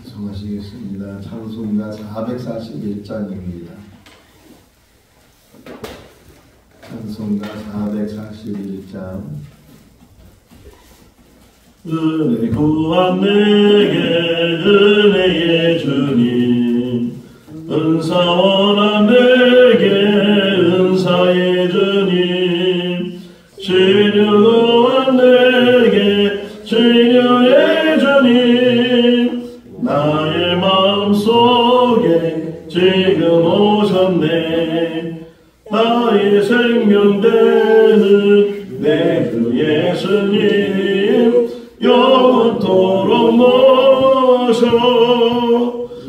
찬송하시겠습니다. 찬송가 441장입니다. 찬송가 441장. 은혜 구한 내게 은혜의 주님, 은사 원한 내게 은사의 주님, 치료 구한 내게 치료의 주님, 나의 마음속에 지금 오셨네. 나의 생명 되는 내 주 예수님, 영원토록 모셔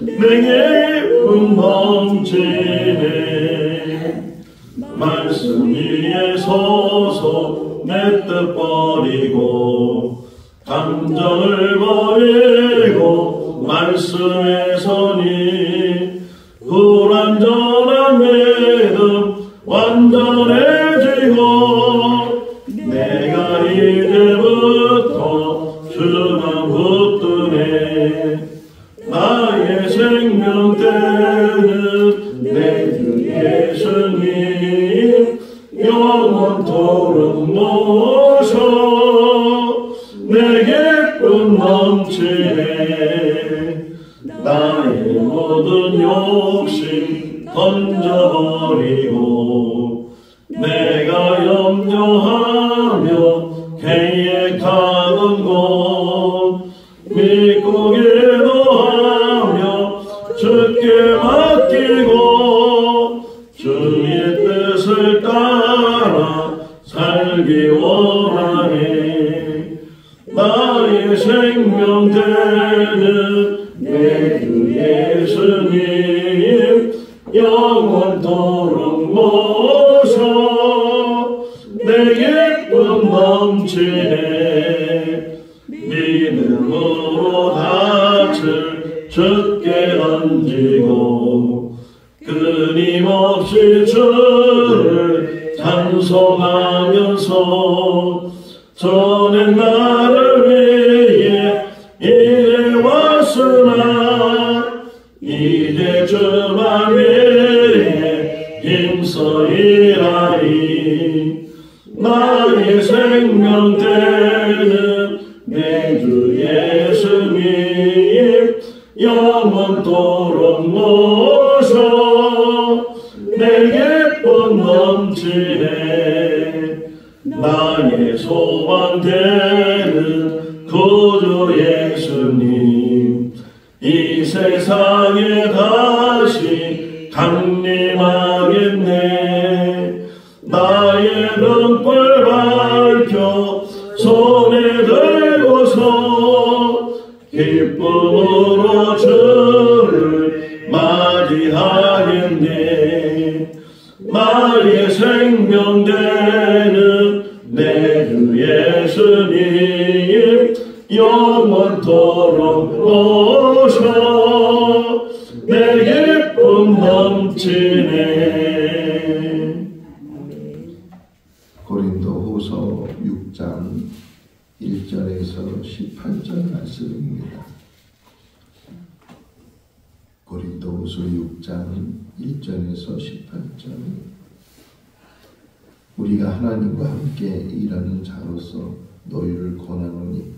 내게 기쁨 넘치네. 말씀 위에 서서 내 뜻 버리고 감정을 버리고 말씀에 서니 불완전한 믿음 완전해지고 내가 이제부터 주만 붙드네. 나의 생명 되는 내 주 예수님, 영원토록 모셔 내게 기쁨 넘치네. 나의 모든 욕심 던져버리고 내가 염려하며 계획하는 곳 믿고 기도하며 주께 맡기고 주의 뜻을 따라 살기 원하네. 나의 생명 되는 내 주 예수님, 영원토록 모셔 내게 기쁨 넘치네. 믿음으로 닻을 주께 던지고 끊임없이 주를 찬송하면서 전엔 나를 위해 일해왔으나 이제 주만 위해 힘써 일하리. 나의 생명 되는 내 주 예수님, 영원토록 모셔 내게 기쁨 넘치네. 나의 소망 되는 구주 예수님, 이 세상에 다시 강림하겠네. 나의 등불 밝혀 손에 들고서 기쁨으로 주를 맞이하겠네. 나의 생명 되는 내 주 예수님, 영원토록 모셔 내게 기쁨 넘치네. 고린도후서 6장 1절에서 18절 말씀입니다. 고린도후서 6장 1절에서 18절. 우리가 하나님과 함께 일하는 자로서 너희를 권하노니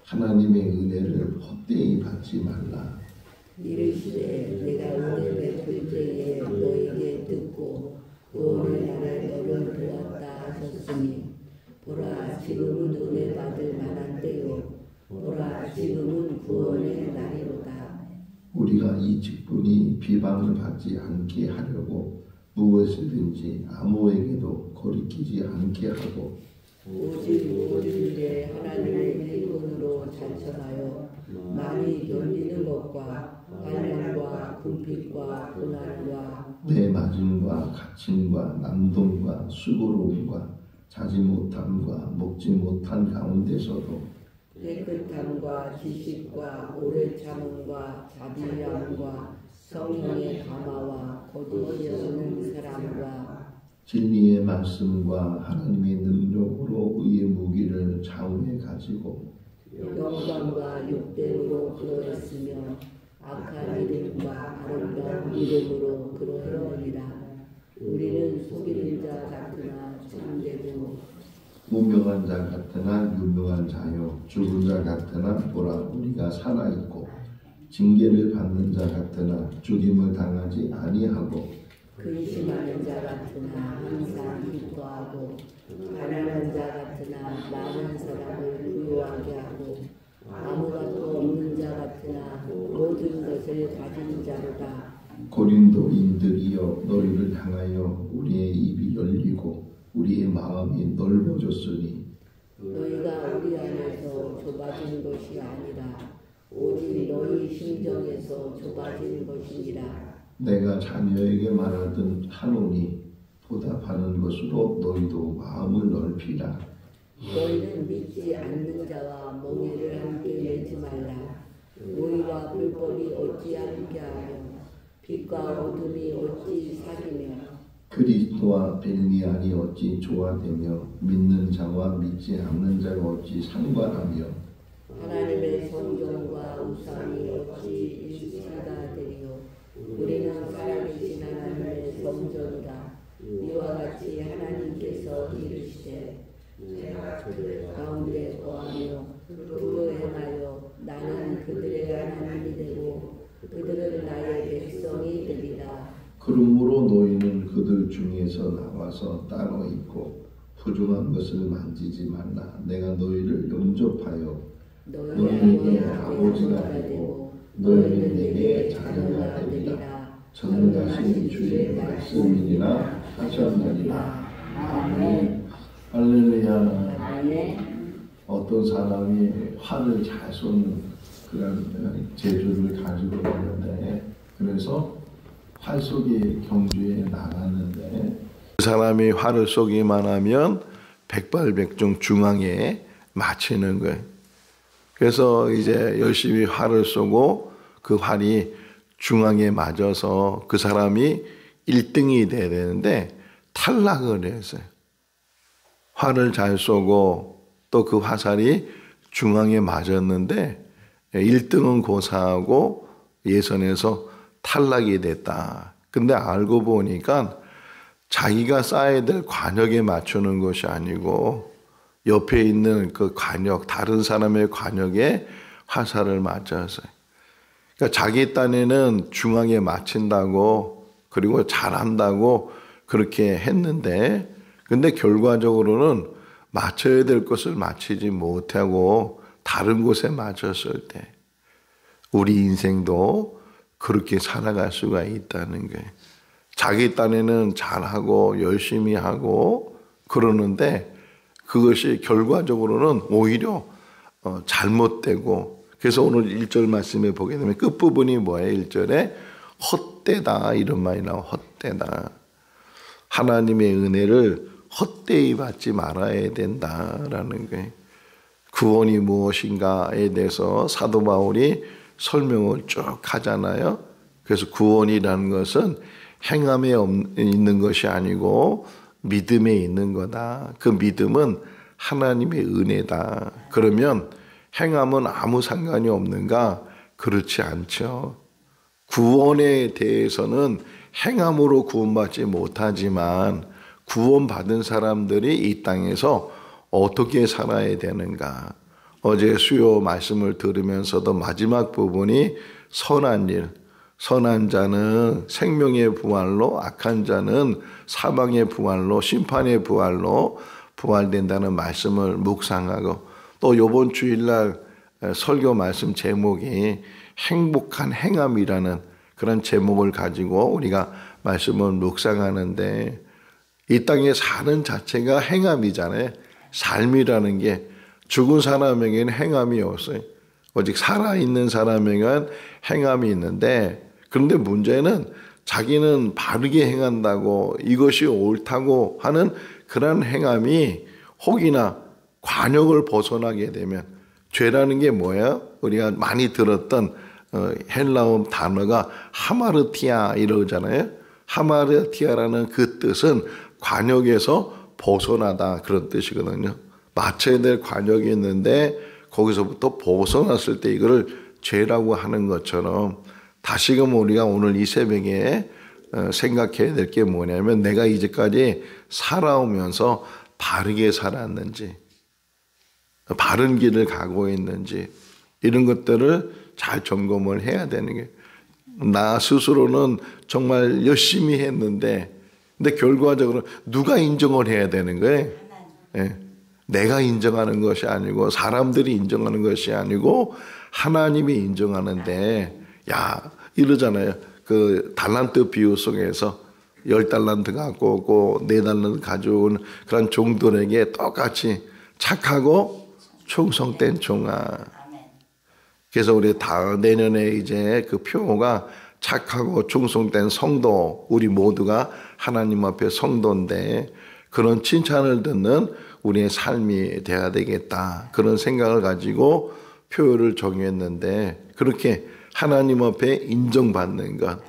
하나님의 은혜를 헛되이 받지 말라. 이르시되 내가 은혜 베풀 때에 너희에게 듣고 구원의 날에 너를 도왔다 하셨으니 보라 지금은 은혜 받을 만한 때요 보라 지금은 구원의 날이로다. 우리가 이 직분이 비방을 받지 않게 하려고 무엇이든지 아무에게도 거리끼지 않게 하고 오직 모든 일에 하나님의 일꾼으로 찬송하여 많이 견디는 것과 환난과 궁핍과 고난과 내 맞음과 갇힘과 남동과 수고로움과 자지 못함과 먹지 못한 가운데서도 깨끗함과 지식과 오래 참음과 자비함과 성령의 감화와 거짓이 없는 사랑과 진리의 말씀과 하나님의 능력으로 의의 무기를 좌우에 가지고 영광과 욕됨으로 그러했으며 악한 이름과 아름다운 이름으로 그러했느니라. 우리는 속이는 자 같으나 참되고 무명한 자 같으나 유명한 자요 죽은 자 같으나 보라 우리가 살아있고 징계를 받는 자 같으나 죽임을 당하지 아니하고 근심하는 자 같으나 항상 기뻐하고 가난한 자 같으나 많은 사람을 부유하게 하고 아무것도 없는 자 같으나 모든 것을 가진 자로다. 고린도인들이여 너희를 향하여 우리의 입이 열리고 우리의 마음이 넓어졌으니 너희가 우리 안에서 좁아진 것이 아니라 오직 너희 심정에서 좁아진 것이니라. 내가 자녀에게 말하든 하노니 보답하는 것으로 너희도 마음을 넓히라. 너희는 믿지 않는 자와 멍에를 함께 내지 말라. 의와 불법이 어찌 함께하며 빛과 어둠이 어찌 사귀며 그리스도와 벨미안이 어찌 조화되며 믿는 자와 믿지 않는 자가 어찌 상관하며 하나님의 성경과 우상이 어찌 일치가 되리요. 우리는 살아계신 하나님의 성전이라. 이와 같이 하나님께서 이르시되 내가 그들 가운데 거하며 그로 행하여 나는 그들의 하나님이 되고 그들은 나의 백성이 되리라. 그러므로 너희는 그들 중에서 나와서 따로 있고 부정한 것을 만지지 말라. 내가 너희를 영접하여 너희에게 아버지가 되고 너희는 내게 자녀가 되리라. 전능하신 주의 말씀이니라 하셨느니라. 아멘. 할렐루야. 어떤 사람이 활을 잘 쏘는 그런 재주를 가지고 있는데 그래서 활쏘기 경주에 나갔는데 그 사람이 활을 쏘기만 하면 백발백중 중앙에 맞히는 거예요. 그래서 이제 열심히 활을 쏘고 그 활이 중앙에 맞아서 그 사람이 1등이 돼야 되는데 탈락을 했어요. 활을 잘 쏘고 또 그 화살이 중앙에 맞았는데 1등은 고사하고 예선에서 탈락이 됐다. 근데 알고 보니까 자기가 쏴야 될 관역에 맞추는 것이 아니고 옆에 있는 그 관역, 다른 사람의 관역에 화살을 맞았어요. 그러니까 자기 딴에는 중앙에 맞춘다고 그리고 잘한다고 그렇게 했는데 근데 결과적으로는 맞춰야 될 것을 맞추지 못하고 다른 곳에 맞췄을 때 우리 인생도 그렇게 살아갈 수가 있다는 거예요. 자기 딴에는 잘하고 열심히 하고 그러는데 그것이 결과적으로는 오히려 잘못되고 그래서 오늘 1절 말씀에 보게 되면 끝부분이 뭐예요? 1절에 헛되다 이런 말이 나와요. 헛되다. 하나님의 은혜를 헛되이 받지 말아야 된다라는 거예요. 구원이 무엇인가에 대해서 사도 바울이 설명을 쭉 하잖아요. 그래서 구원이라는 것은 행함에 있는 것이 아니고 믿음에 있는 거다. 그 믿음은 하나님의 은혜다. 그러면 행함은 아무 상관이 없는가? 그렇지 않죠. 구원에 대해서는 행함으로 구원받지 못하지만 구원받은 사람들이 이 땅에서 어떻게 살아야 되는가? 어제 수요 말씀을 들으면서도 마지막 부분이 선한 일, 선한 자는 생명의 부활로 악한 자는 사망의 부활로 심판의 부활로 부활된다는 말씀을 묵상하고 또 이번 주일날 설교 말씀 제목이 행복한 행함이라는 그런 제목을 가지고 우리가 말씀을 묵상하는데 이 땅에 사는 자체가 행함이잖아요. 삶이라는 게 죽은 사람에게는 행함이 없어요. 오직 살아있는 사람에게는 행함이 있는데 그런데 문제는 자기는 바르게 행한다고 이것이 옳다고 하는 그런 행함이 혹이나 관역을 벗어나게 되면 죄라는 게 뭐예요? 우리가 많이 들었던 헬라어 단어가 하마르티아 이러잖아요. 하마르티아라는 그 뜻은 관역에서 벗어나다 그런 뜻이거든요. 맞춰야 될 관역이 있는데 거기서부터 벗어났을 때 이거를 죄라고 하는 것처럼 다시금 우리가 오늘 이 새벽에 생각해야 될 게 뭐냐면 내가 이제까지 살아오면서 바르게 살았는지 바른 길을 가고 있는지 이런 것들을 잘 점검을 해야 되는 게 나 스스로는 정말 열심히 했는데 근데 결과적으로 누가 인정을 해야 되는 거예요? 예. 내가 인정하는 것이 아니고 사람들이 인정하는 것이 아니고 하나님이 인정하는데 야 이러잖아요. 그 달란트 비유 속에서 10달란트 갖고 오고 4달란트 가져온 그런 종들에게 똑같이 착하고 충성된 종아. 그래서 우리 다 내년에 이제 그 표가 착하고 충성된 성도 우리 모두가 하나님 앞에 성도인데 그런 칭찬을 듣는 우리의 삶이 돼야 되겠다. 그런 생각을 가지고 표를 정했는데 그렇게 하나님 앞에 인정받는 것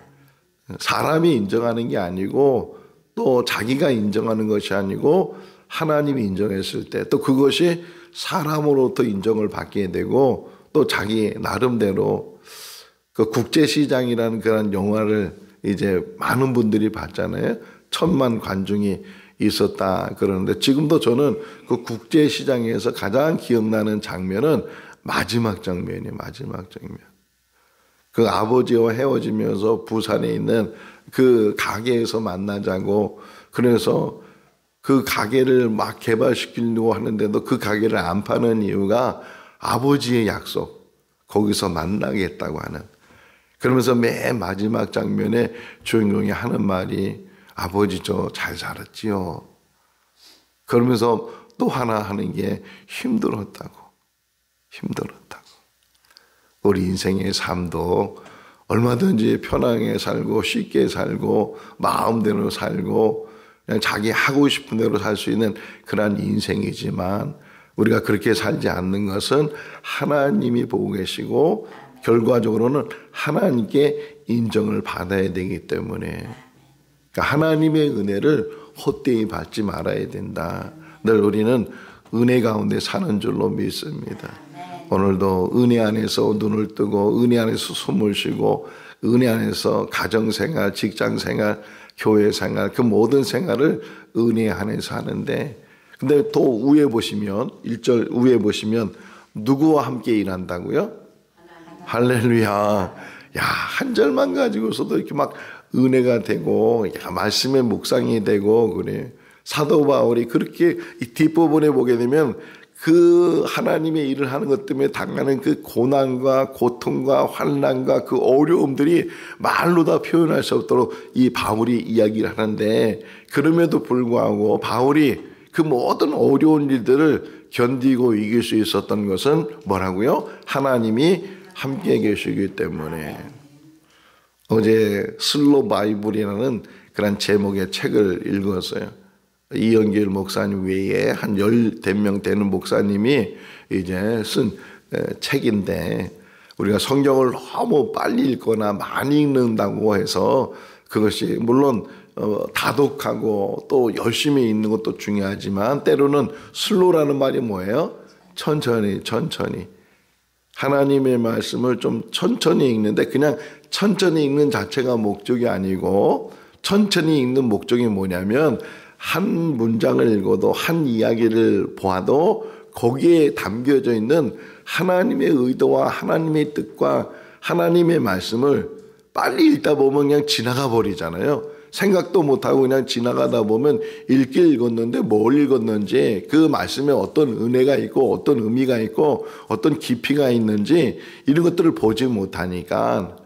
사람이 인정하는 게 아니고 또 자기가 인정하는 것이 아니고 하나님이 인정했을 때 또 그것이 사람으로부터 인정을 받게 되고 또 자기 나름대로 그 국제시장이라는 그런 영화를 이제 많은 분들이 봤잖아요. 1000만 관중이 있었다 그러는데 지금도 저는 그 국제시장에서 가장 기억나는 장면은 마지막 장면이에요. 마지막 장면. 그 아버지와 헤어지면서 부산에 있는 그 가게에서 만나자고 그래서 그 가게를 막 개발시키려고 하는데도 그 가게를 안 파는 이유가 아버지의 약속 거기서 만나겠다고 하는 그러면서 맨 마지막 장면에 주인공이 하는 말이 아버지 저 잘 살았지요. 그러면서 또 하나 하는 게 힘들었다고. 우리 인생의 삶도 얼마든지 편하게 살고 쉽게 살고 마음대로 살고 그냥 자기 하고 싶은 대로 살 수 있는 그런 인생이지만 우리가 그렇게 살지 않는 것은 하나님이 보고 계시고 결과적으로는 하나님께 인정을 받아야 되기 때문에 그러니까 하나님의 은혜를 헛되이 받지 말아야 된다. 늘 우리는 은혜 가운데 사는 줄로 믿습니다. 오늘도 은혜 안에서 눈을 뜨고 은혜 안에서 숨을 쉬고 은혜 안에서 가정생활, 직장생활, 교회생활 그 모든 생활을 은혜 안에서 하는데 근데 또 위에 보시면 1절 위에 보시면 누구와 함께 일한다고요? 할렐루야. 야, 한 절만 가지고서도 이렇게 막 은혜가 되고 야, 말씀의 묵상이 되고 그래. 사도 바울이 그렇게 이 뒷부분에 보게 되면 그 하나님의 일을 하는 것 때문에 당하는 그 고난과 고통과 환난과 그 어려움들이 말로 다 표현할 수 없도록 이 바울이 이야기를 하는데 그럼에도 불구하고 바울이 그 모든 어려운 일들을 견디고 이길 수 있었던 것은 뭐라고요? 하나님이 함께 계시기 때문에. 어제 슬로 바이블이라는 그런 제목의 책을 읽었어요. 이영길 목사님 외에 한 10명 되는 목사님이 이제 쓴 책인데 우리가 성경을 너무 빨리 읽거나 많이 읽는다고 해서 그것이 물론 다독하고 또 열심히 읽는 것도 중요하지만 때로는 슬로라는 말이 뭐예요? 천천히 하나님의 말씀을 좀 천천히 읽는데 그냥 천천히 읽는 자체가 목적이 아니고 천천히 읽는 목적이 뭐냐면 한 문장을 읽어도 한 이야기를 보아도 거기에 담겨져 있는 하나님의 의도와 하나님의 뜻과 하나님의 말씀을 빨리 읽다 보면 그냥 지나가 버리잖아요. 생각도 못하고 그냥 지나가다 보면 읽긴 읽었는데 뭘 읽었는지 그 말씀에 어떤 은혜가 있고 어떤 의미가 있고 어떤 깊이가 있는지 이런 것들을 보지 못하니까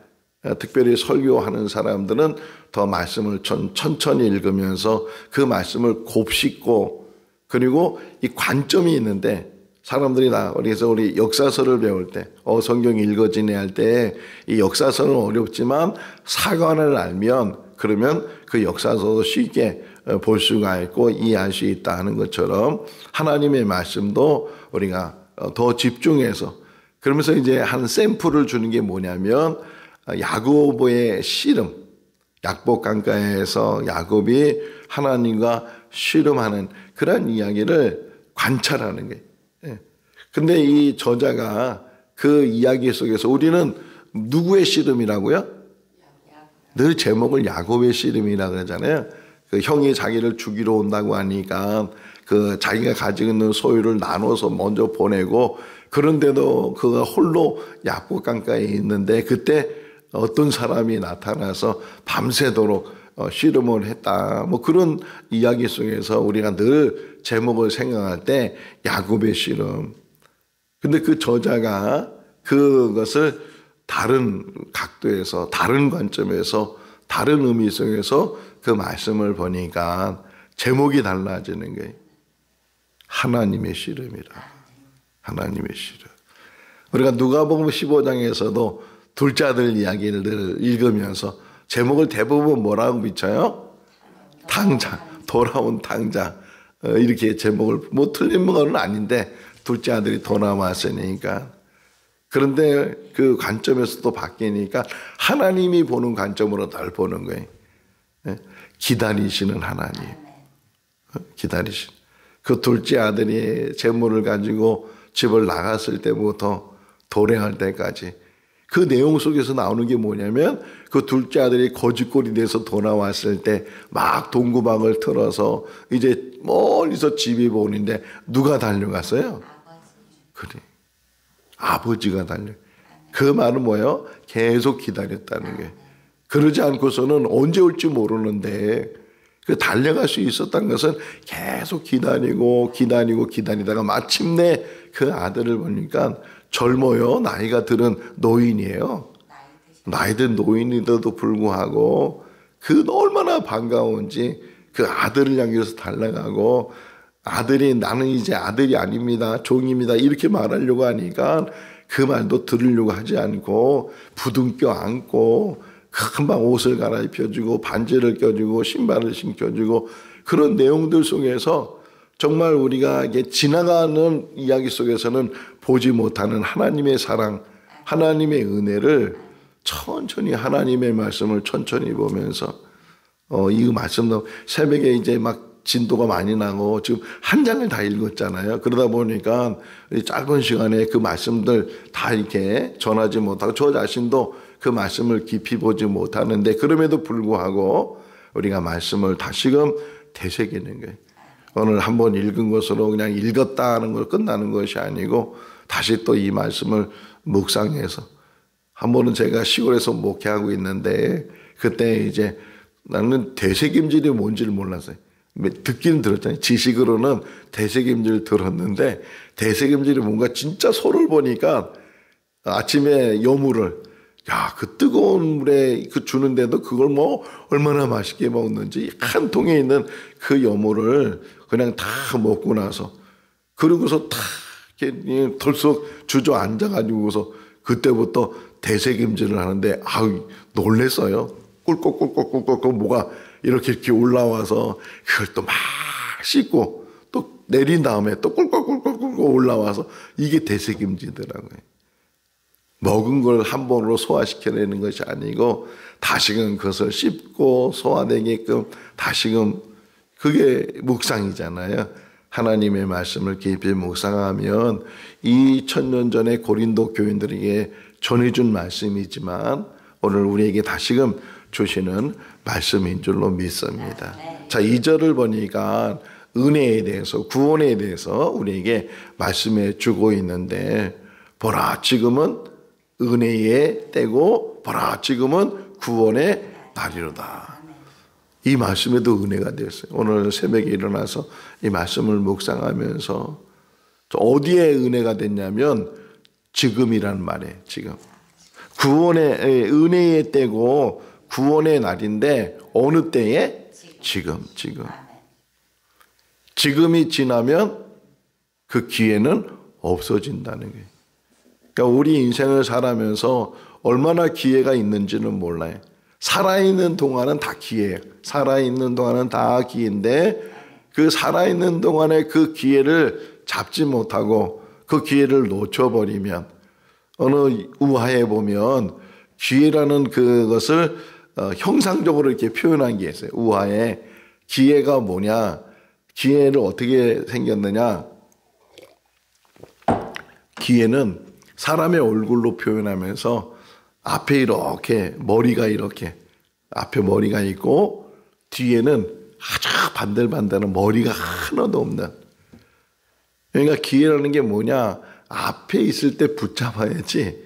특별히 설교하는 사람들은 더 말씀을 천천히 읽으면서 그 말씀을 곱씹고 그리고 이 관점이 있는데 사람들이 다 그래서 우리 역사서를 배울 때 성경이 읽어지네 할 때 이 역사서는 어렵지만 사관을 알면 그러면 그 역사서도 쉽게 볼 수가 있고 이해할 수 있다 하는 것처럼 하나님의 말씀도 우리가 더 집중해서 그러면서 이제 한 샘플을 주는 게 뭐냐면 야고보의 씨름 약복 강가에서 야곱이 하나님과 씨름하는 그런 이야기를 관찰하는 거예요. 근데 이 저자가 그 이야기 속에서 우리는 누구의 씨름이라고요? 늘 제목을 야곱의 씨름이라 그러잖아요. 그 형이 자기를 죽이러 온다고 하니까 그 자기가 가지고 있는 소유를 나눠서 먼저 보내고, 그런데도 그가 홀로 야곱 강가에 있는데 그때 어떤 사람이 나타나서 밤새도록 씨름을 했다. 뭐 그런 이야기 속에서 우리가 늘 제목을 생각할 때 야곱의 씨름. 근데 그 저자가 그것을 다른 각도에서, 다른 관점에서, 다른 의미 속에서 그 말씀을 보니까 제목이 달라지는 거예요. 하나님의 씨름이라. 하나님의 씨름. 우리가 누가복음 15장에서도 둘째 아들 이야기를 읽으면서 제목을 대부분 뭐라고 비춰요? 당장, 돌아온 당장. 이렇게 제목을, 뭐 틀린 건 아닌데 둘째 아들이 돌아왔으니까. 그런데 그 관점에서 또 바뀌니까 하나님이 보는 관점으로 날 보는 거예요. 기다리시는 하나님. 기다리시는. 그 둘째 아들이 재물을 가지고 집을 나갔을 때부터 도래할 때까지 그 내용 속에서 나오는 게 뭐냐면, 그 둘째 아들이 거짓골이 돼서 돌아왔을 때 막 동구방을 틀어서 이제 멀리서 집이 보는데 누가 달려갔어요? 그래. 아버지가 달려. 그 말은 뭐예요? 계속 기다렸다는 게. 그러지 않고서는 언제 올지 모르는데 그 달려갈 수 있었던 것은 계속 기다리다가 마침내 그 아들을 보니까 젊어요. 나이가 들은 노인이에요. 나이 든 노인인데도 불구하고 그 얼마나 반가운지 그 아들을 향해서 달려가고, 아들이 나는 이제 아들이 아닙니다. 종입니다. 이렇게 말하려고 하니까 그 말도 들으려고 하지 않고 부둥켜 안고 금방 옷을 갈아입혀주고 반지를 껴주고 신발을 신겨주고, 그런 내용들 속에서 정말 우리가 이게 지나가는 이야기 속에서는 보지 못하는 하나님의 사랑, 하나님의 은혜를 천천히, 하나님의 말씀을 천천히 보면서 이 말씀도 새벽에 이제 막 진도가 많이 나고 지금 한 장을 다 읽었잖아요. 그러다 보니까 짧은 시간에 그 말씀들 다 이렇게 전하지 못하고 저 자신도 그 말씀을 깊이 보지 못하는데, 그럼에도 불구하고 우리가 말씀을 다시금 되새기는 거예요. 오늘 한번 읽은 것으로 그냥 읽었다 하는 걸 끝나는 것이 아니고 다시 또 이 말씀을 묵상해서, 한 번은 제가 시골에서 목회하고 있는데 그때 이제 나는 되새김질이 뭔지를 몰랐어요. 듣기는 들었잖아요. 지식으로는 되새김질 들었는데 되새김질이 뭔가 진짜 소를 보니까 아침에 여물을, 야, 그 뜨거운 물에 그 주는데도 그걸 뭐 얼마나 맛있게 먹는지, 한 통에 있는 그 여물을 그냥 다 먹고 나서 그러고서 다 이렇게 덜썩 주저앉아가지고서 그때부터 되새김질을 하는데 아우 놀랬어요. 꿀꺽꿀꺽꿀꺽 뭐가 이렇게 올라와서 그걸 또 막 씻고 또 내린 다음에 또 꿀꺽꿀꺽꿀꺽 올라와서 이게 되새김질이더라고요. 먹은 걸 한 번으로 소화시켜내는 것이 아니고 다시금 그것을 씹고 소화되게끔 다시금, 그게 묵상이잖아요. 하나님의 말씀을 깊이 묵상하면 2000년 전에 고린도 교인들에게 전해준 말씀이지만 오늘 우리에게 다시금 주시는 말씀인 줄로 믿습니다. 자, 2절을 보니까 은혜에 대해서, 구원에 대해서 우리에게 말씀해 주고 있는데, 보라 지금은 은혜의 때고 보라 지금은 구원의 날이로다. 이 말씀에도 은혜가 되었어요. 오늘 새벽에 일어나서 이 말씀을 묵상하면서 어디에 은혜가 됐냐면 지금이란 말이에요. 지금 구원의 은혜의 때고 구원의 날인데 어느 때에? 지금. 지금이 지나면 그 기회는 없어진다는 거예요. 그러니까 우리 인생을 살아가면서 얼마나 기회가 있는지는 몰라요. 살아있는 동안은 다 기회예요. 살아있는 동안은 다 기회인데 그 살아있는 동안에 그 기회를 잡지 못하고 그 기회를 놓쳐버리면, 어느 우화에 보면 기회라는 그것을 형상적으로 이렇게 표현한 게 있어요. 우화에 기회가 뭐냐, 기회를 어떻게 생겼느냐, 기회는 사람의 얼굴로 표현하면서 앞에 이렇게 머리가 이렇게 앞에 머리가 있고 뒤에는 아주 반들반들한 머리가 하나도 없는. 그러니까 기회라는 게 뭐냐? 앞에 있을 때 붙잡아야지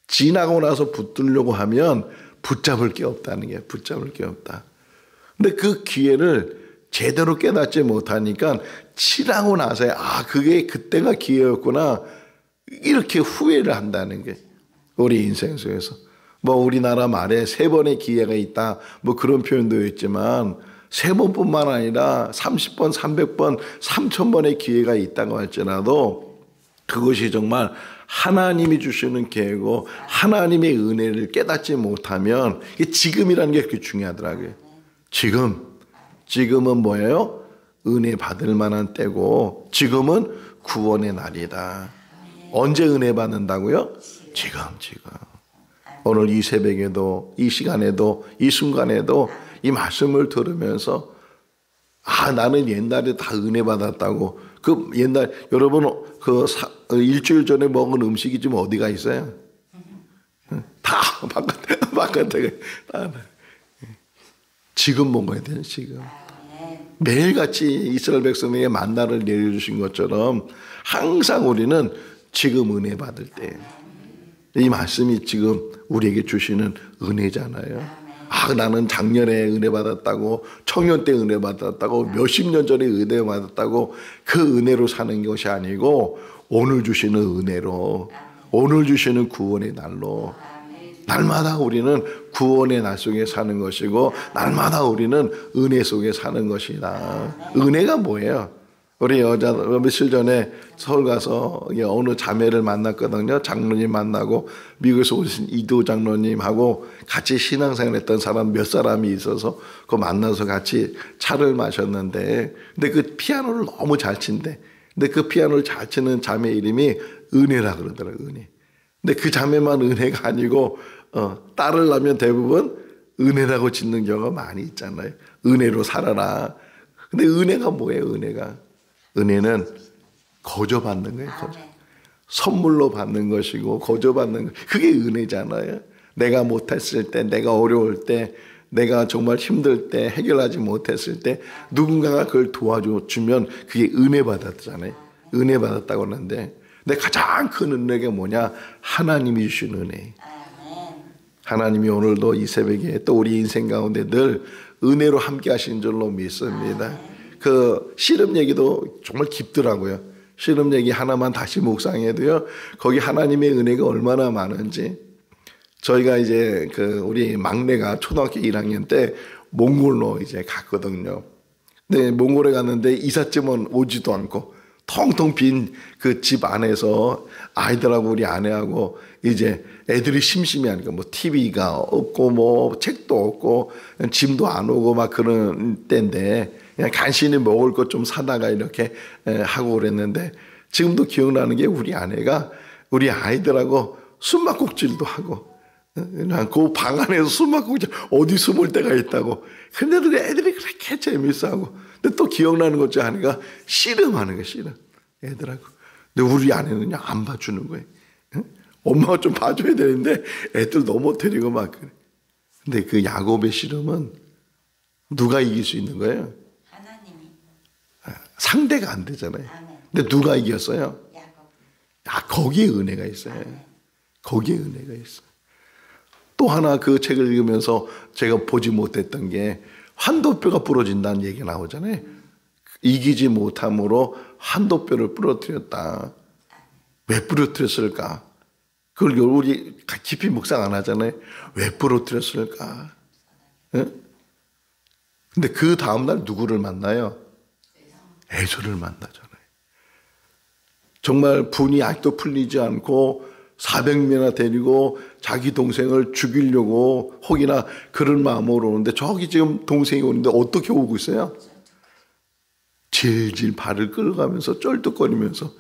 지나고 나서 붙들려고 하면 붙잡을 게 없다는 게, 붙잡을 게 없다. 근데 그 기회를 제대로 깨닫지 못하니까 치라고 나서야 그게 그때가 기회였구나 이렇게 후회를 한다는 게 우리 인생 속에서. 뭐 우리나라 말에 3번의 기회가 있다 뭐 그런 표현도 있지만 3번뿐만 아니라 30번, 300번, 3000번의 기회가 있다고 할지라도 그것이 정말 하나님이 주시는 기회고 하나님의 은혜를 깨닫지 못하면 지금이라는 게 그렇게 중요하더라고요. 지금은 뭐예요? 은혜 받을 만한 때고 지금은 구원의 날이다. 언제 은혜 받는다고요? 지금. 오늘 이 새벽에도 이 시간에도 이 순간에도 이 말씀을 들으면서 나는 옛날에 다 은혜 받았다고. 그 옛날 여러분 일주일 전에 먹은 음식이 지금 어디가 있어요? 다 바깥에. 지금 먹어야 돼요. 지금. 매일같이 이스라엘 백성에게 만나를 내려주신 것처럼 항상 우리는 지금 은혜 받을 때. 이 말씀이 지금 우리에게 주시는 은혜잖아요. 나는 작년에 은혜 받았다고, 청년 때 은혜 받았다고, 몇십 년 전에 은혜 받았다고 그 은혜로 사는 것이 아니고 오늘 주시는 은혜로, 오늘 주시는 구원의 날로 날마다 우리는 구원의 날 속에 사는 것이고 날마다 우리는 은혜 속에 사는 것이다. 은혜가 뭐예요? 우리 여자 며칠 전에 서울 가서 어느 자매를 만났거든요. 장로님 만나고 미국에서 오신 이도 장로님하고 같이 신앙생활했던 사람 몇 사람이 있어서 그 만나서 같이 차를 마셨는데 근데 그 피아노를 너무 잘 친대. 근데 그 피아노를 잘 치는 자매 이름이 은혜라 그러더라고요. 은혜. 근데 그 자매만 은혜가 아니고 딸을 낳으면 대부분 은혜라고 짓는 경우가 많이 있잖아요. 은혜로 살아라. 근데 은혜가 뭐예요? 은혜는 거저 받는 거예요. 거저. 선물로 받는 것이고 거저 받는 것. 그게 은혜잖아요. 내가 못했을 때, 내가 어려울 때, 내가 정말 힘들 때, 해결하지 못했을 때 누군가가 그걸 도와주면 그게 은혜 받았잖아요. 은혜 받았다고 하는데 근데 가장 큰 은혜가 뭐냐? 하나님이 주신 은혜. 하나님이 오늘도 이 새벽에 또 우리 인생 가운데 늘 은혜로 함께 하신 줄로 믿습니다. 그 씨름 얘기도 정말 깊더라고요. 씨름 얘기 하나만 다시 묵상해도요. 거기 하나님의 은혜가 얼마나 많은지. 저희가 이제 우리 막내가 초등학교 1학년 때 몽골로 이제 갔거든요. 근데 몽골에 갔는데 이삿짐은 오지도 않고 텅텅 빈 그 집 안에서 아이들하고 우리 아내하고 이제 애들이 심심해하니까 뭐 TV가 없고 뭐 책도 없고 짐도 안 오고 막 그런 때인데 그냥 간신히 먹을 것 좀 사다가 이렇게 하고 그랬는데 지금도 기억나는 게 우리 아내가 우리 아이들하고 숨바꼭질도 하고 그냥 그 방 안에서 숨바꼭질 어디 숨을 데가 있다고. 근데도 애들이 그렇게 재밌어하고 근데 또 기억나는 것 중 하나가 씨름하는 거야. 씨름 애들하고. 근데 우리 아내는 그냥 안 봐주는 거예요. 엄마가 좀 봐줘야 되는데 애들 너무 데리고 막 그래. 근데 그 야곱의 씨름은 누가 이길 수 있는 거예요? 하나님이. 상대가 안 되잖아요. 아멘. 근데 누가 이겼어요? 야곱. 거기에 은혜가 있어요. 아멘. 거기에 은혜가 있어요. 또 하나 그 책을 읽으면서 제가 보지 못했던 게 환도뼈가 부러진다는 얘기가 나오잖아요. 이기지 못함으로 환도뼈를 부러뜨렸다. 왜 부러뜨렸을까? 그걸 우리 깊이 묵상 안 하잖아요. 왜 부러뜨렸을까? 근데 그 다음날 누구를 만나요? 에서를 만나잖아요. 정말 분이 아직도 풀리지 않고 400명이나 데리고 자기 동생을 죽이려고 혹이나 그런 마음으로 오는데 저기 지금 동생이 오는데 어떻게 오고 있어요? 질질 발을 끌어가면서 쩔뚝거리면서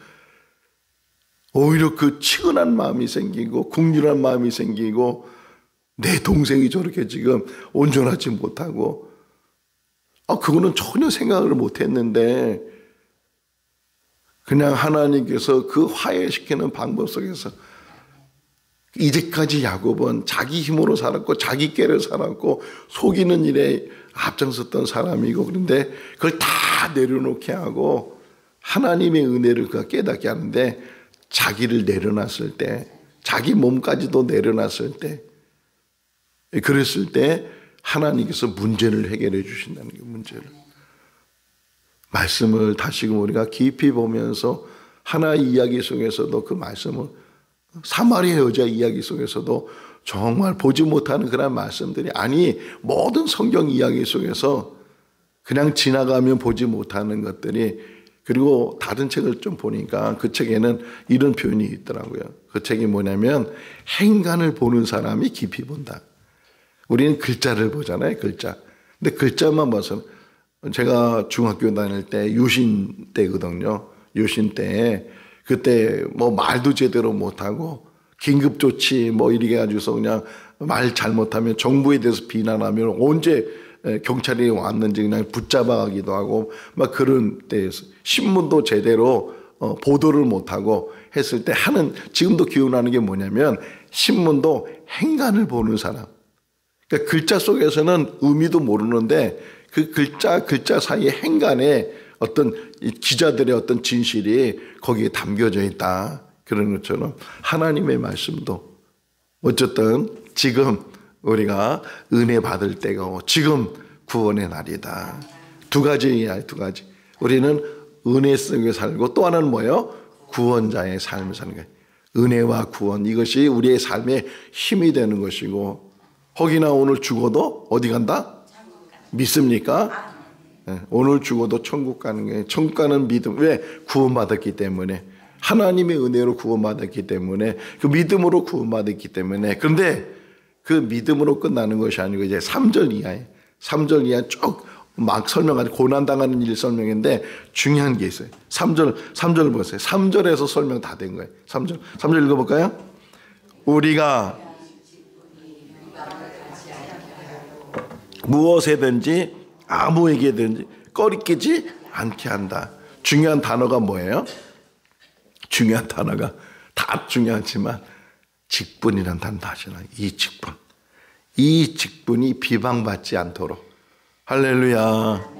오히려 그 치근한 마음이 생기고 국률한 마음이 생기고 내 동생이 저렇게 지금 온전하지 못하고 그거는 전혀 생각을 못했는데 그냥 하나님께서 그 화해시키는 방법 속에서 이제까지 야곱은 자기 힘으로 살았고 자기 꾀를 살았고 속이는 일에 앞장섰던 사람이고, 그런데 그걸 다 내려놓게 하고 하나님의 은혜를 그가 깨닫게 하는데, 자기를 내려놨을 때, 자기 몸까지도 내려놨을 때, 그랬을 때 하나님께서 문제를 해결해 주신다는 게, 문제를. 말씀을 다시금 우리가 깊이 보면서 하나의 이야기 속에서도 그 말씀을, 사마리아 여자 이야기 속에서도 정말 보지 못하는 그런 말씀들이, 아니 모든 성경 이야기 속에서 그냥 지나가면 보지 못하는 것들이, 그리고 다른 책을 좀 보니까 그 책에는 이런 표현이 있더라고요. 그 책이 뭐냐면 행간을 보는 사람이 깊이 본다. 우리는 글자를 보잖아요, 글자. 근데 글자만 봐서는, 제가 중학교 다닐 때 유신 때거든요. 유신 때 그때 뭐 말도 제대로 못하고 긴급조치 뭐 이렇게 해가지고서 그냥 말 잘못하면 정부에 대해서 비난하면 언제 경찰이 왔는지 그냥 붙잡아가기도 하고 막 그런 때에서 신문도 제대로 보도를 못하고 했을 때 하는, 지금도 기억나는 게 뭐냐면 신문도 행간을 보는 사람. 그러니까 글자 속에서는 의미도 모르는데 그 글자 사이에 행간에 어떤 기자들의 어떤 진실이 거기에 담겨져 있다. 그런 것처럼 하나님의 말씀도 어쨌든 지금 우리가 은혜 받을 때가 오고 지금 구원의 날이다. 두 가지야, 두 가지. 우리는 은혜 속에 살고 또 하나는 뭐예요? 구원자의 삶을 사는 거예요. 은혜와 구원, 이것이 우리의 삶에 힘이 되는 것이고, 혹이나 오늘 죽어도 어디 간다? 믿습니까? 네, 오늘 죽어도 천국 가는 거예요. 천국 가는 믿음. 왜? 구원받았기 때문에. 하나님의 은혜로 구원받았기 때문에, 그 믿음으로 구원받았기 때문에. 그런데 그 믿음으로 끝나는 것이 아니고 이제 3절 이하에, 3절 이하 쭉 막 설명하는, 고난당하는 일 설명인데 중요한 게 있어요. 3절 보세요. 3절에서 설명 다 된 거예요. 3절 읽어볼까요? 우리가 무엇에든지 아무에게든지 꺼리끼지 않게 한다. 중요한 단어가 뭐예요? 중요한 단어가 다 중요하지만 직분이란 단어 다시 나와요. 이 직분이 비방받지 않도록. 할렐루야.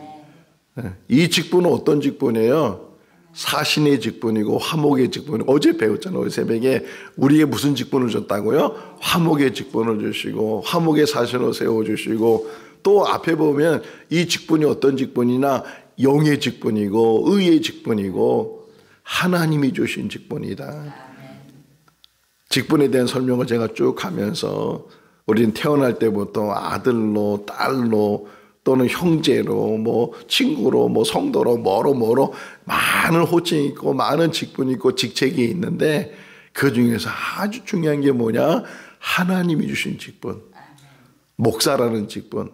이 직분은 어떤 직분이에요? 사신의 직분이고 화목의 직분이고, 어제 배웠잖아요. 어제 새벽에 우리에게 무슨 직분을 줬다고요? 화목의 직분을 주시고 화목의 사신을 세워주시고, 또 앞에 보면 이 직분이 어떤 직분이나 영의 직분이고 의의 직분이고 하나님이 주신 직분이다. 직분에 대한 설명을 제가 쭉 가면서, 우리는 태어날 때부터 아들로 딸로 또는 형제로 뭐 친구로 뭐 성도로 뭐로 많은 호칭이 있고 많은 직분이 있고 직책이 있는데, 그 중에서 아주 중요한 게 뭐냐? 하나님이 주신 직분. 목사라는 직분,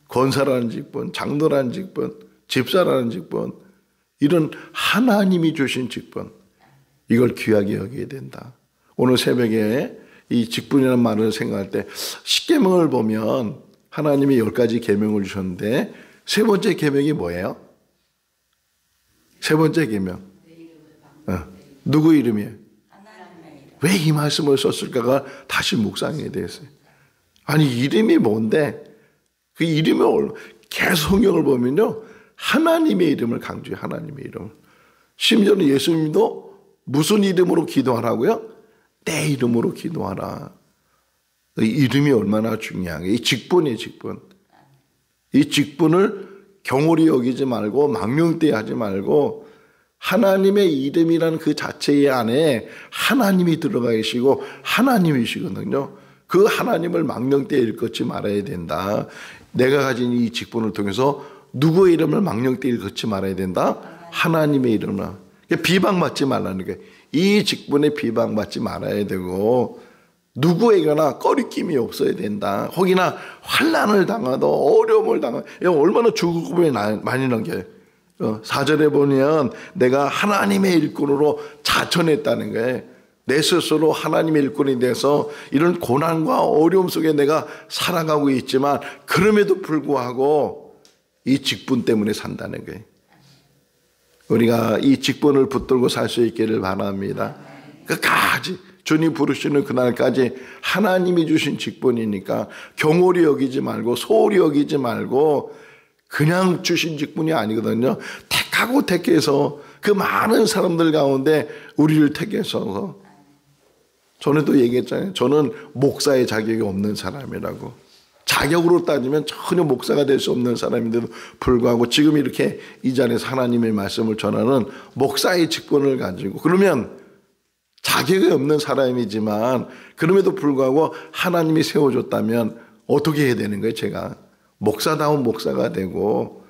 권사라는 직분, 장로라는 직분, 집사라는 직분, 이런 하나님이 주신 직분, 이걸 귀하게 여겨야 된다. 오늘 새벽에 이 직분이라는 말을 생각할 때 10계명을 보면 하나님이 10가지 계명을 주셨는데 세 번째 계명이 뭐예요? 세 번째 계명. 누구 이름이에요? 왜 이 말씀을 썼을까가 다시 묵상해야 되겠어요. 아니 이름이 뭔데? 그 이름이 계속 성경을 보면요, 하나님의 이름을 강조해요. 하나님의 이름. 심지어는 예수님도 무슨 이름으로 기도하라고요? 내 이름으로 기도하라. 이 이름이 얼마나 중요한 이 직분이에요, 직분. 이 직분을 경홀히 여기지 말고 망령되이 말고 하나님의 이름이라는 그 자체 안에 하나님이 들어가 계시고 하나님이시거든요. 그 하나님을 망령되이 일컫지 말아야 된다. 내가 가진 이 직분을 통해서 누구의 이름을 망령되이 일컫지 말아야 된다? 하나님의 이름을. 비방받지 말라는 거예요. 이 직분에 비방받지 말아야 되고 누구에게나 꺼리낌이 없어야 된다. 혹이나 환난을 당하도 어려움을 당하도 얼마나 죽음이 많이 남겨요. 4절에 보면 내가 하나님의 일꾼으로 자천했다는 거예요. 내 스스로 하나님의 일꾼이 돼서 이런 고난과 어려움 속에 내가 살아가고 있지만 그럼에도 불구하고 이 직분 때문에 산다는 거예요. 우리가 이 직분을 붙들고 살 수 있기를 바랍니다. 끝까지 주님 부르시는 그날까지 하나님이 주신 직분이니까 경홀히 여기지 말고 소홀히 여기지 말고 그냥 주신 직분이 아니거든요. 택하고 택해서 그 많은 사람들 가운데 우리를 택해서 전에도 얘기했잖아요. 저는 목사의 자격이 없는 사람이라고. 자격으로 따지면 전혀 목사가 될 수 없는 사람인데도 불구하고 지금 이렇게 이 자리에서 하나님의 말씀을 전하는 목사의 직분을 가지고 그러면 자격이 없는 사람이지만 그럼에도 불구하고 하나님이 세워줬다면 어떻게 해야 되는 거예요? 제가 목사다운 목사가 되고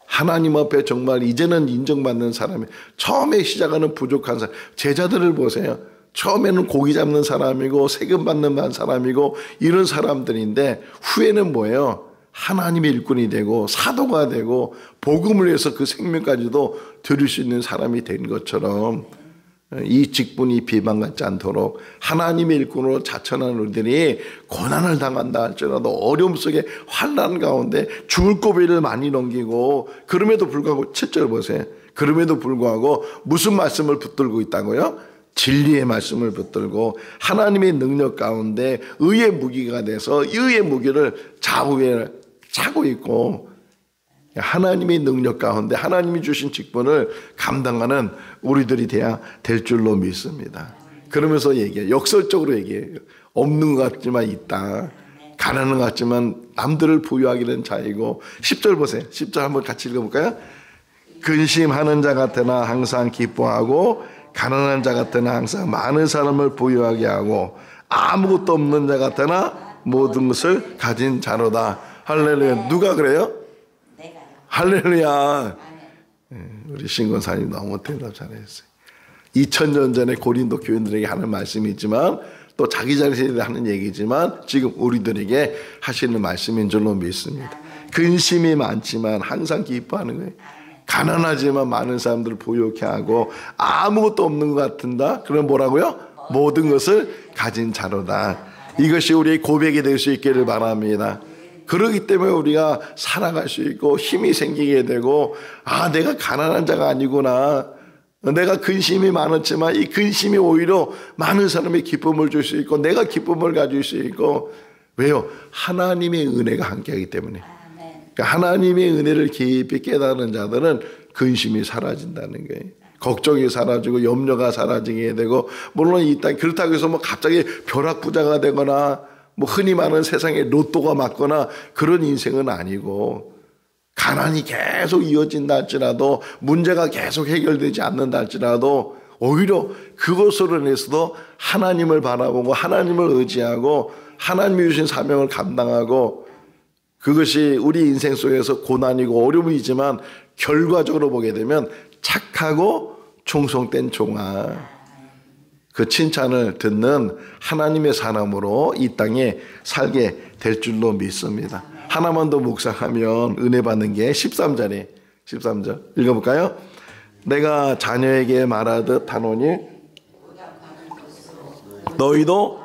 하나님 앞에 정말 이제는 인정받는 사람이 처음에 시작하는 부족한 사람 제자들을 보세요. 처음에는 고기 잡는 사람이고 세금 받는 사람이고 이런 사람들인데 후에는 뭐예요? 하나님의 일꾼이 되고 사도가 되고 복음을 위해서 그 생명까지도 드릴 수 있는 사람이 된 것처럼 이 직분이 비방받지 않도록 하나님의 일꾼으로 자천한 우리들이 고난을 당한다 할지라도 어려움 속에 환난 가운데 죽을 고비를 많이 넘기고 그럼에도 불구하고 7절 보세요. 그럼에도 불구하고 무슨 말씀을 붙들고 있다고요? 진리의 말씀을 붙들고 하나님의 능력 가운데 의의 무기가 돼서 의의 무기를 좌우에 차고 있고 하나님의 능력 가운데 하나님이 주신 직분을 감당하는 우리들이 돼야 될 줄로 믿습니다. 그러면서 얘기해요. 역설적으로 얘기해요. 없는 것 같지만 있다. 가난한 것 같지만 남들을 부유하게 자이고 10절 보세요. 10절 한번 같이 읽어볼까요? 근심하는 자 같으나 항상 기뻐하고 가난한 자 같으나 항상 많은 사람을 부유하게 하고 아무것도 없는 자 같으나 모든 것을 가진 자로다. 할렐루야. 누가 그래요? 내가요. 할렐루야. 우리 신권사님 너무 대답 잘했어요. 2000년 전에 고린도 교인들에게 하는 말씀이 있지만 또 자기 자신에 하는 얘기지만 지금 우리들에게 하시는 말씀인 줄로 믿습니다. 근심이 많지만 항상 기뻐하는 거예요. 가난하지만 많은 사람들을 부유케 하고 아무것도 없는 것 같은다. 그럼 뭐라고요? 모든 것을 가진 자로다. 이것이 우리의 고백이 될 수 있기를 바랍니다. 그렇기 때문에 우리가 살아갈 수 있고 힘이 생기게 되고 내가 가난한 자가 아니구나. 내가 근심이 많았지만 이 근심이 오히려 많은 사람의 기쁨을 줄 수 있고 내가 기쁨을 가질 수 있고 왜요? 하나님의 은혜가 함께하기 때문에. 그러니까 하나님의 은혜를 깊이 깨달은 자들은 근심이 사라진다는 거예요. 걱정이 사라지고 염려가 사라지게 되고 물론 이 땅 그렇다고 해서 뭐 갑자기 벼락부자가 되거나 뭐 흔히 말하는 세상에 로또가 맞거나 그런 인생은 아니고 가난이 계속 이어진다 할지라도 문제가 계속 해결되지 않는다 할지라도 오히려 그것으로 인해서도 하나님을 바라보고 하나님을 의지하고 하나님이 주신 사명을 감당하고 그것이 우리 인생 속에서 고난이고 어려움이지만 결과적으로 보게 되면 착하고 충성된 종아 그 칭찬을 듣는 하나님의 사람으로 이 땅에 살게 될 줄로 믿습니다. 하나만 더 묵상하면 은혜 받는 게 13절에 13절 읽어볼까요? 내가 자녀에게 말하듯 하노니 너희도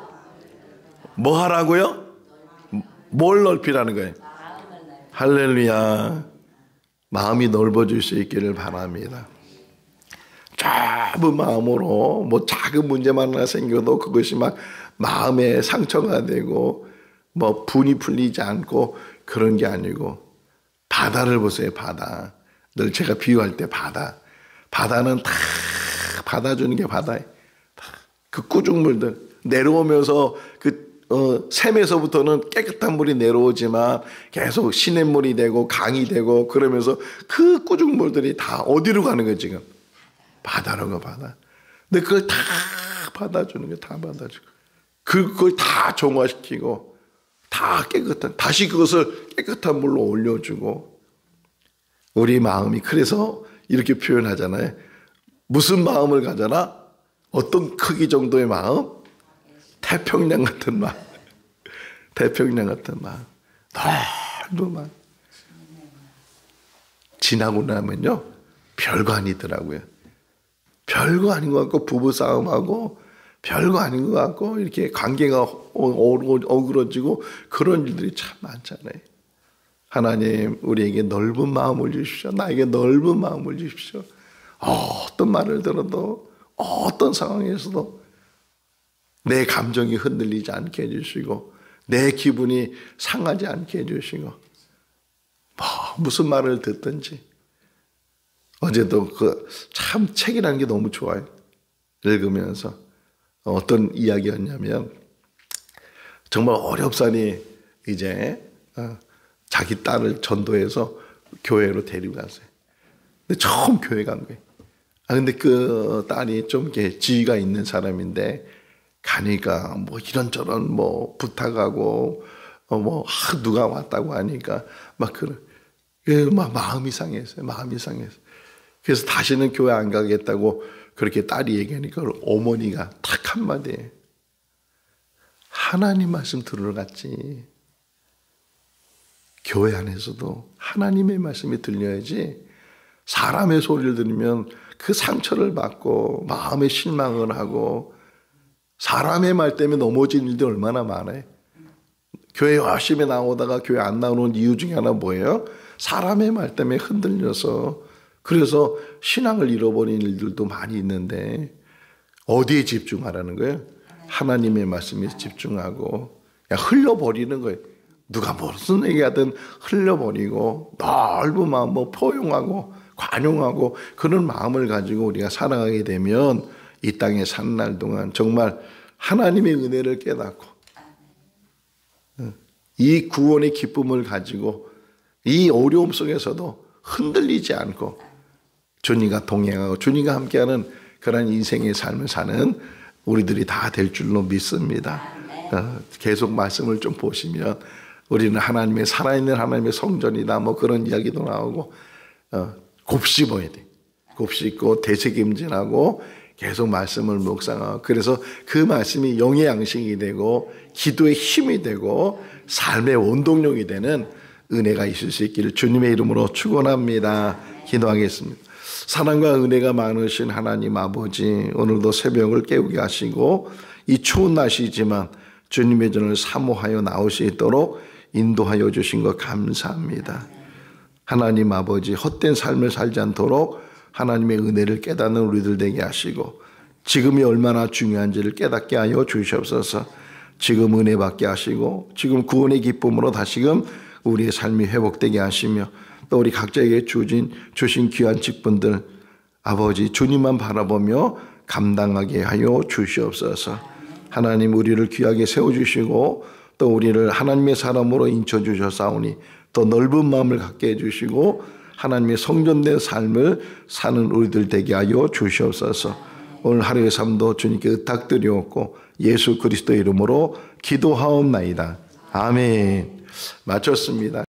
뭐 하라고요? 뭘 넓히라는 거예요? 할렐루야. 마음이 넓어질 수 있기를 바랍니다. 좁은 마음으로 뭐 작은 문제만 하나 생겨도 그것이 막 마음에 상처가 되고 뭐 분이 풀리지 않고 그런 게 아니고 바다를 보세요. 바다. 늘 제가 비유할 때 바다는 다 받아주는 게 바다예요. 그 꾸중물들 내려오면서 샘에서부터는 깨끗한 물이 내려오지만 계속 시냇물이 되고 강이 되고 그러면서 그 꾸중물들이 다 어디로 가는 거예요 지금? 바다로 가 바다. 근데 그걸 다 받아주는 거예요. 다 받아주고 그걸 다 정화시키고 다 깨끗한 다시 그것을 깨끗한 물로 올려주고 우리 마음이 그래서 이렇게 표현하잖아요. 무슨 마음을 가져라? 어떤 크기 정도의 마음? 태평양 같은 마음. 태평양 같은 마음. 넓은 마음. 지나고 나면요. 별거 아니더라고요. 별거 아닌 것 같고 부부싸움하고 별거 아닌 것 같고 이렇게 관계가 어그러지고 그런 일들이 참 많잖아요. 하나님 우리에게 넓은 마음을 주십시오. 나에게 넓은 마음을 주십시오. 어떤 말을 들어도 어떤 상황에서도 내 감정이 흔들리지 않게 해주시고 내 기분이 상하지 않게 해주시고 무슨 말을 듣든지. 어제도 참 책이라는 게 너무 좋아요. 읽으면서 어떤 이야기였냐면 정말 어렵사니 이제 자기 딸을 전도해서 교회로 데리고 갔어요. 근데 처음 교회 간 거예요. 근데 그 딸이 좀 이렇게 지위가 있는 사람인데 가니까 뭐 이런저런 뭐 부탁하고 누가 왔다고 하니까 막 마음이 상했어요. 마음이 상했어요. 그래서 다시는 교회 안 가겠다고 그렇게 딸이 얘기하니까 어머니가 딱 한마디에 하나님 말씀 들으러 갔지. 교회 안에서도 하나님의 말씀이 들려야지 사람의 소리를 들으면 그 상처를 받고 마음에 실망을 하고 사람의 말 때문에 넘어진 일도 얼마나 많아요. 교회 열심히 나오다가 교회 안 나오는 이유 중에 하나 뭐예요? 사람의 말 때문에 흔들려서 그래서 신앙을 잃어버린 일들도 많이 있는데 어디에 집중하라는 거예요? 하나님의 말씀에 집중하고 그냥 흘려버리는 거예요. 누가 무슨 얘기하든 흘려버리고 넓은 마음 포용하고 관용하고 그런 마음을 가지고 우리가 살아가게 되면 이 땅에 사는 날 동안 정말 하나님의 은혜를 깨닫고 이 구원의 기쁨을 가지고 이 어려움 속에서도 흔들리지 않고 주님과 동행하고 주님과 함께하는 그런 인생의 삶을 사는 우리들이 다 될 줄로 믿습니다. 계속 말씀을 좀 보시면 우리는 하나님의 살아있는 하나님의 성전이다 뭐 그런 이야기도 나오고 곱씹어야 돼. 곱씹고 되새김질하고 계속 말씀을 묵상하고 그래서 그 말씀이 영의 양식이 되고 기도의 힘이 되고 삶의 원동력이 되는 은혜가 있을 수 있기를 주님의 이름으로 축원합니다. 기도하겠습니다. 사랑과 은혜가 많으신 하나님 아버지 오늘도 새벽을 깨우게 하시고 이 추운 날씨지만 주님의 전을 사모하여 나올 수 있도록 인도하여 주신 것 감사합니다. 하나님 아버지 헛된 삶을 살지 않도록 하나님의 은혜를 깨닫는 우리들 되게 하시고 지금이 얼마나 중요한지를 깨닫게 하여 주시옵소서. 지금 은혜 받게 하시고 지금 구원의 기쁨으로 다시금 우리의 삶이 회복되게 하시며 또 우리 각자에게 주신 귀한 직분들 아버지 주님만 바라보며 감당하게 하여 주시옵소서. 하나님 우리를 귀하게 세워주시고 또 우리를 하나님의 사람으로 인쳐주셨사오니 또 넓은 마음을 갖게 해주시고 하나님의 성전된 삶을 사는 우리들 되게 하여 주시옵소서. 오늘 하루의 삶도 주님께 의탁드리옵고 예수 그리스도 이름으로 기도하옵나이다. 아멘. 마쳤습니다.